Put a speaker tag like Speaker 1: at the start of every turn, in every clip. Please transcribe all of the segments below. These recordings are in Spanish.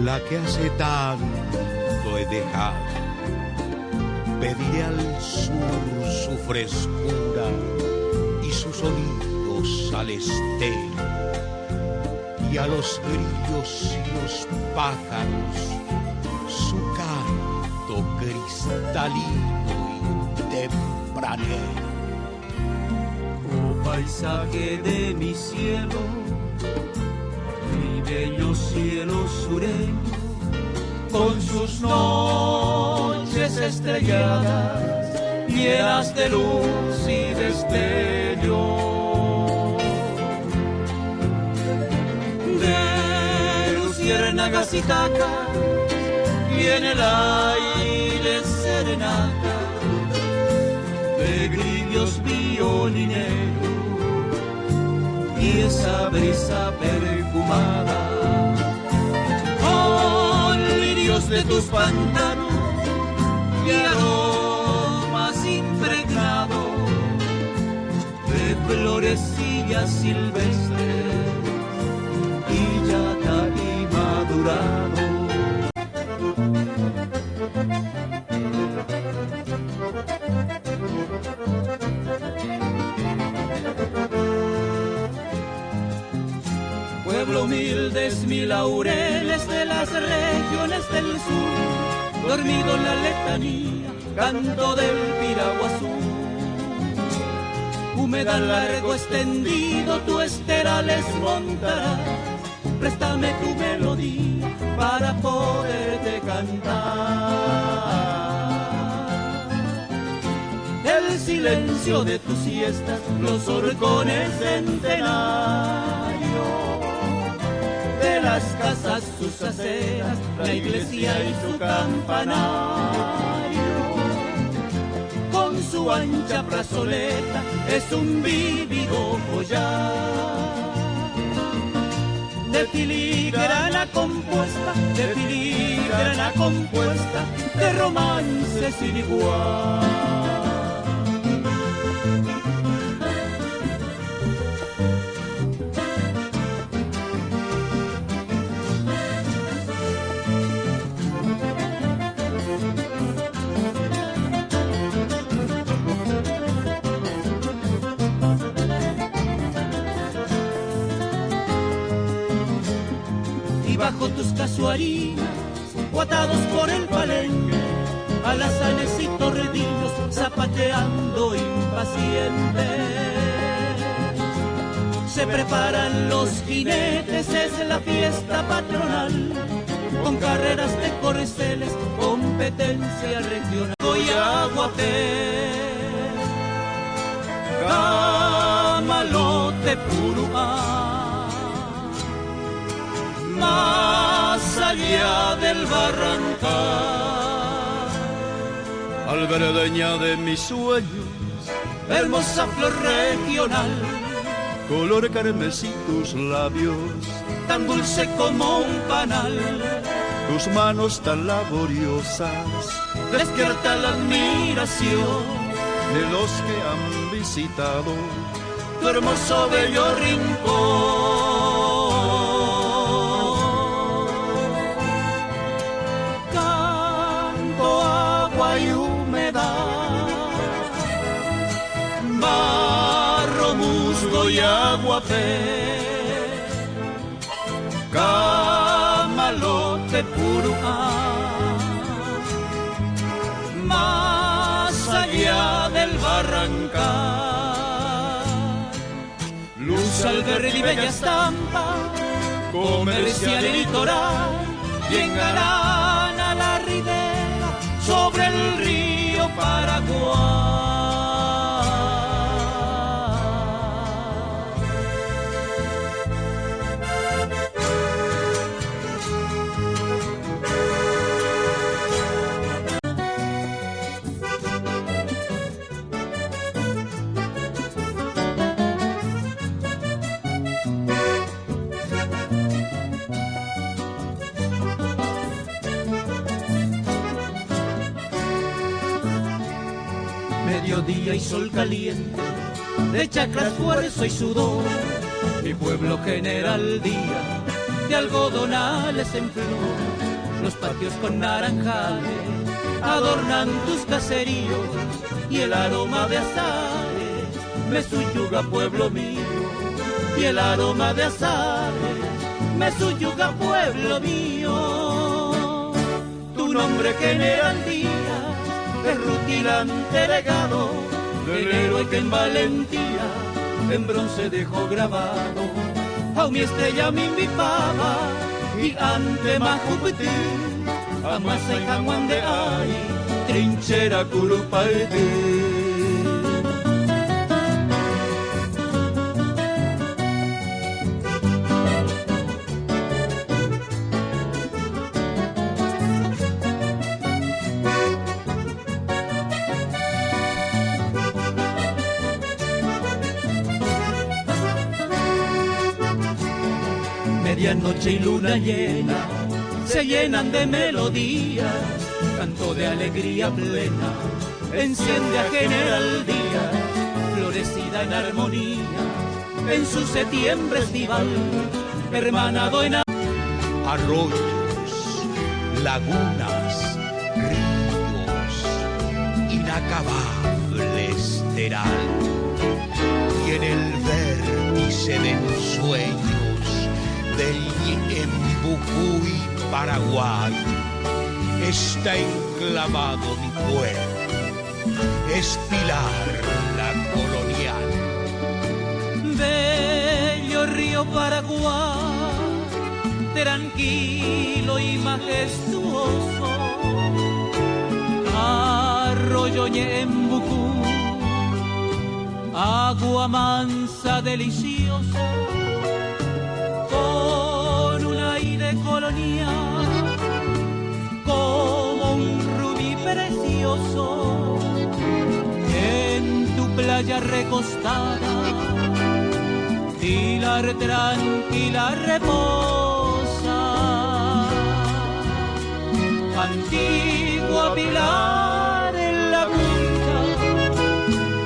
Speaker 1: la que hace tanto he dejado. Pediré al sur su frescura y sus sonidos al estero, y a los grillos y los pájaros su canto cristalino y tempranero.
Speaker 2: Oh paisaje de mi cielo, mi bello cielo sureño, con sus noches estrelladas, llenas de luz y destello. De luciérnagas y tacas, viene el aire serenata, de grillos violineros y esa brisa perfumada. De tus pantanos y aromas impregnados de florecillas silvestres y yata y madurado. Pueblo humilde es mi laureles de las regiones del sur, dormido en la letanía, canto del piragua azul. Humedal largo extendido, tu esterales montarás, préstame tu melodía para poderte cantar. El silencio de tus siestas, los horcones centenarios, de las casas sus aceras, la iglesia y su campanario, con su ancha plazoleta es un vívido collar de filigrana compuesta, de filigrana compuesta, de romances sin igual. Bajo tus casuarinas, o atados por el palenque, alazanes y torredillos zapateando impacientes. Se preparan los jinetes, es la fiesta patronal, con carreras de corceles, competencia regional. Y Aguapé, Camalote, Purupá, más allá del barrancal,
Speaker 3: alberdeña de mis sueños,
Speaker 2: hermosa flor regional,
Speaker 3: color carmesí tus labios,
Speaker 2: tan dulce como un panal,
Speaker 3: tus manos tan laboriosas,
Speaker 2: despierta la admiración
Speaker 3: de los que han visitado
Speaker 2: tu hermoso bello rincón. Y humedad, barro, musgo y aguapé, camalote, purupá, más allá del barrancal, luz al verde y bella estampa, comercial y litoral, y engalana la ribera sobre el río Paraguay. Mediodía y sol caliente, de chacra, esfuerzo y sudor, mi pueblo genera el día de algodonales en flor. los patios con naranjales adornan tus caseríos y el aroma de azares me subyuga, pueblo mío, y el aroma de azares me subyuga, pueblo mío. Tu nombre general días es rutilante legado del héroe que en valentía en bronce dejó grabado. A mi estrella me invitaba y ante Majupeté, amasa y jaguán de ay, trinchera Curupaete. Medianoche y luna llena se llenan de melodías, canto de alegría plena enciende a General Díaz, florecida en armonía en su septiembre estival, hermanado en
Speaker 1: arroyos, lagunas, ríos, inacabable esteral, y en el vértice de ensueños del Ñembucú y Paraguay está enclavado mi pueblo, es Pilar la colonial.
Speaker 2: Bello río Paraguay, tranquilo y majestuoso, arroyo Ñembucú, agua mansa deliciosa, con un aire colonial, como un rubí precioso, en tu playa recostada, Pilar tranquila reposa. Antigua Pilar en la punta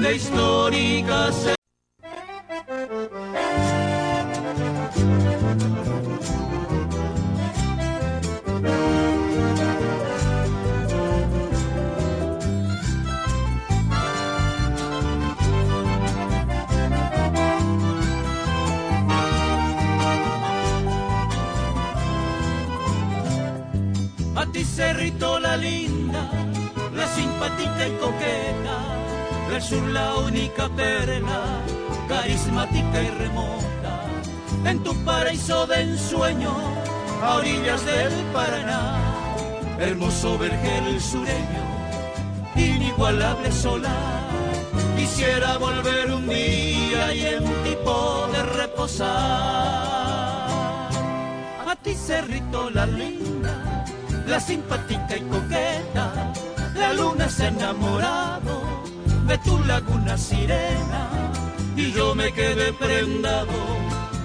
Speaker 2: de históricas. A ti Cerrito la linda, la simpática y coqueta, del sur la única perla, carismática y remota, en tu paraíso de ensueño, a orillas del Paraná, hermoso vergel sureño, inigualable solar, quisiera volver un día y en ti poder reposar. A ti Cerrito la linda, la simpática y coqueta, la luna se ha enamorado de tu laguna sirena, y yo me quedé prendado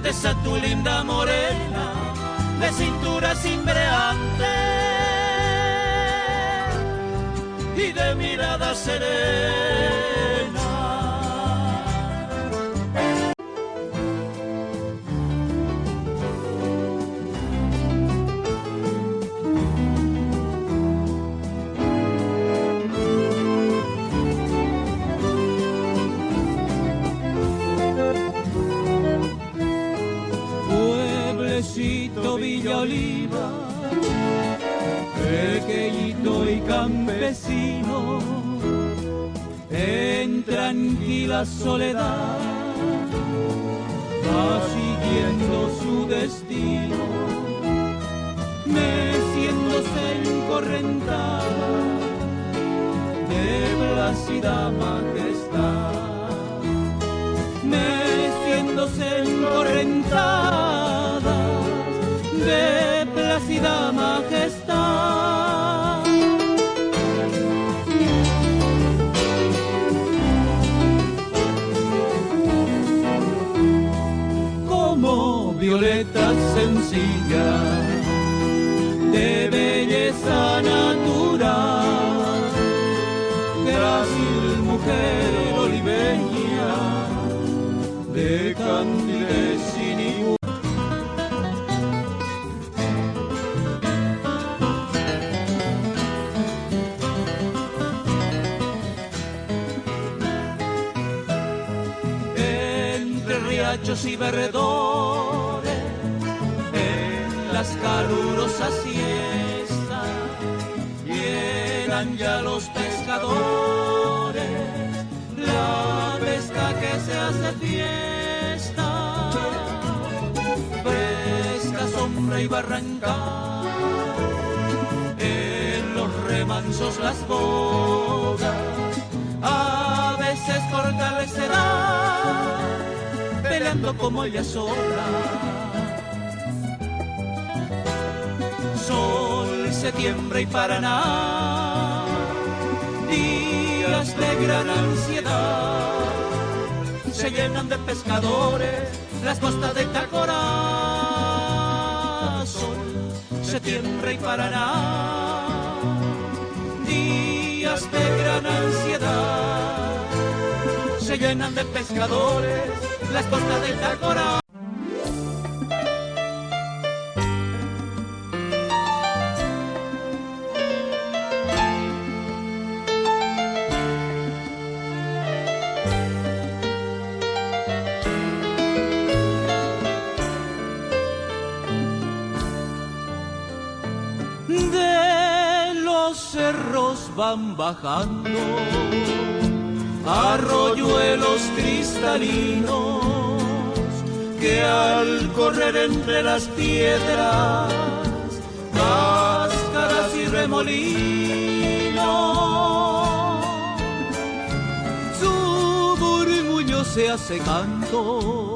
Speaker 2: de esa tu linda morena, de cintura cimbreante y de mirada serena. Villa Oliva, pequeñito y campesino, en tranquila soledad, va siguiendo su destino, meciéndose encorrentada de plácida majestad, meciéndose encorrentada de plácida majestad. Como violeta sencilla de belleza natural, grácil mujer oliveña de candidez sin igual. riachos y verdores, en las calurosas siestas, llegan ya los pescadores, la pesca que se hace fiesta, fresca sombra y barranca, en los remansos las bogas, a veces cortales se dan, peleando como ella sola. Sol, septiembre y Paraná, días de gran ansiedad, se llenan de pescadores las costas de Tacorá. Sol, septiembre y Paraná, días de gran ansiedad, se llenan de pescadores las costas de Tacorá. De los cerros van bajando arroyuelos cristalinos que al correr entre las piedras, cáscaras y remolinos, su murmullo se hace canto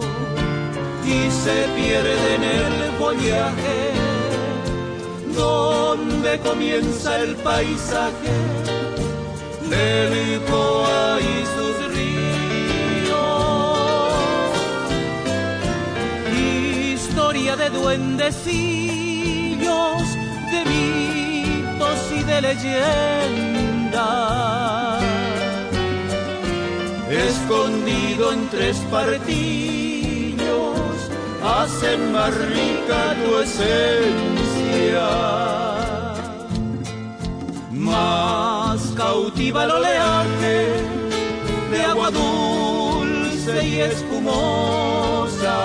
Speaker 2: y se pierde en el follaje, donde comienza el paisaje del Coa y sus ríos. Historia de duendecillos, de mitos y de leyendas, escondido en tres partillos, hacen más rica tu esencia, más cautiva el oleaje de agua dulce y espumosa.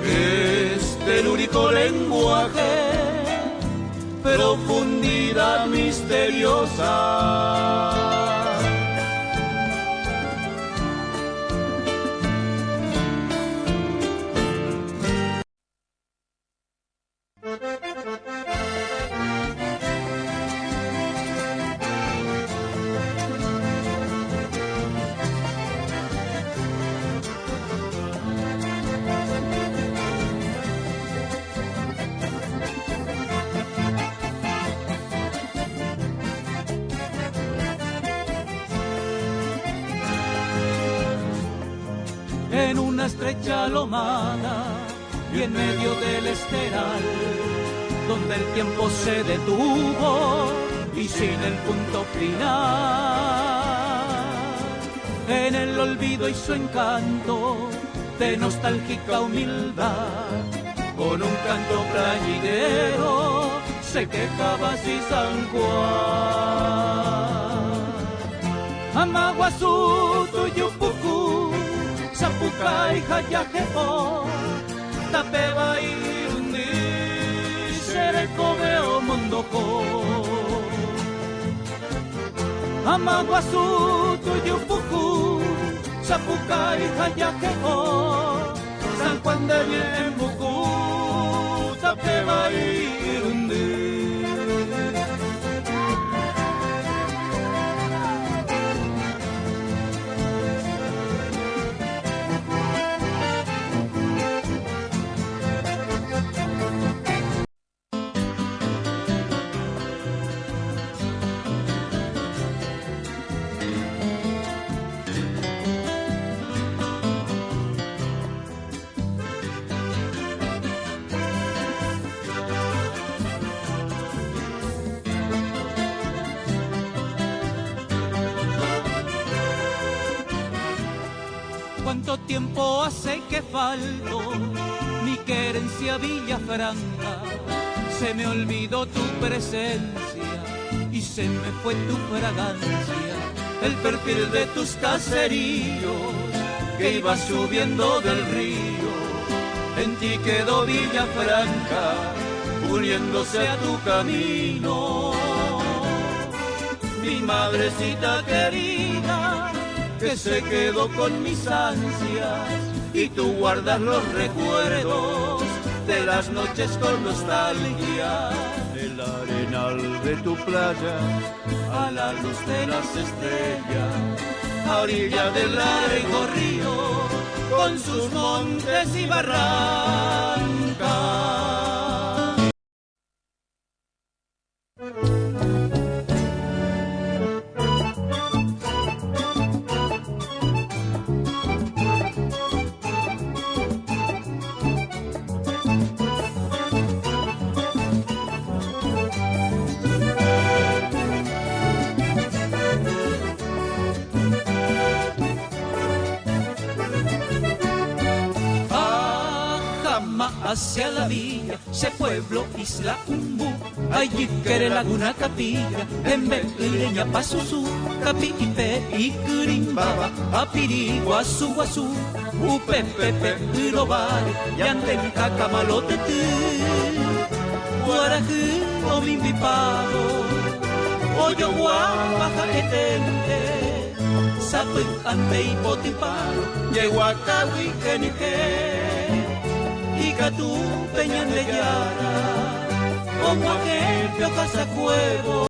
Speaker 2: Es telúrico lenguaje, profundidad misteriosa. En una estrecha lomada y en medio del esteral, donde el tiempo se detuvo y sin el punto final, en el olvido y su encanto de nostálgica humildad, con un canto plañidero se quejaba así San Juan. Amaguazú, Tuyupucú, Zapucay, Jayajepo, Tapeba y Undi, Xerecoveo, Mondocó. Amaguazú, Tuyupucú, Zapucay, Jayajepo, San Juan de Ñembucú, Tapeba y Undi. ¿Cuánto tiempo hace que falto mi querencia Villafranca? Se me olvidó tu presencia y se me fue tu fragancia, el perfil de tus caseríos que iba subiendo del río. En ti quedó Villafranca, uniéndose a tu camino. Mi madrecita querida, que se quedó con mis ansias, y tú guardas los recuerdos de las noches con nostalgia.
Speaker 3: El arenal de tu playa,
Speaker 2: A la luz de las estrellas, a orilla del largo río, con sus montes y barrancas. Hacia la villa, ese pueblo, Isla Umbú, allí quiere Laguna Capilla, en Belireña, Pasusú, Capipe y Curimbaba, Apirigua, Suguazú, Upepepe, Urobare, Yantenca, Camalotetú, Guarajú, Omimbipado, Oyoguá, Pajaetente, Sapui, Ante y Potiparo, Yehuacahui, Genique, Icatú, Peñan de Yara, como aquel Piocasacuevo.